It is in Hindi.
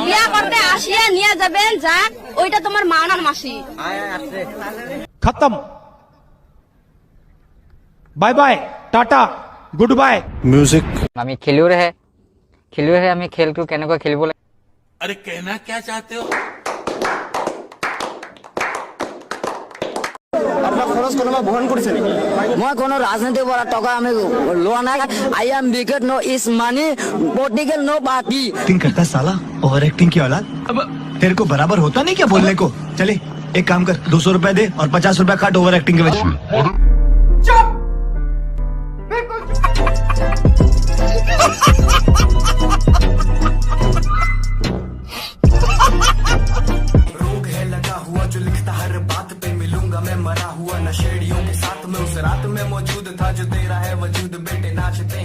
বিয়া করতে আসিয়া নিয়ে যাবেন যাক, ওইটা তোমার মাওনার মাসি। खत्म, bye bye, tata, good bye. Music আমি খেলুৱৈহে আমি খেলটো কেনেকৈ খেলিব লাগে अरे कहना क्या चाहते हो? মই কোনো রাজনীতির পৰা টকা আমি লোৱা নাই। আই এম বিকেট no is money political no party. Acting करता है साला, ओवर एक्टिंग की औलाद। अब तेरे को बराबर होता नहीं क्या बोलने को? चले एक काम कर, 200 रुपए दे और 50 रुपए काट ओवर एक्टिंग के वजह। रोग है लगा हुआ जो लिखता हर बात पे, मिलूंगा मैं मरा हुआ नशेड़ियों के साथ में, उस रात में मौजूद था जो तेरा है वजूद, बेटे नाचते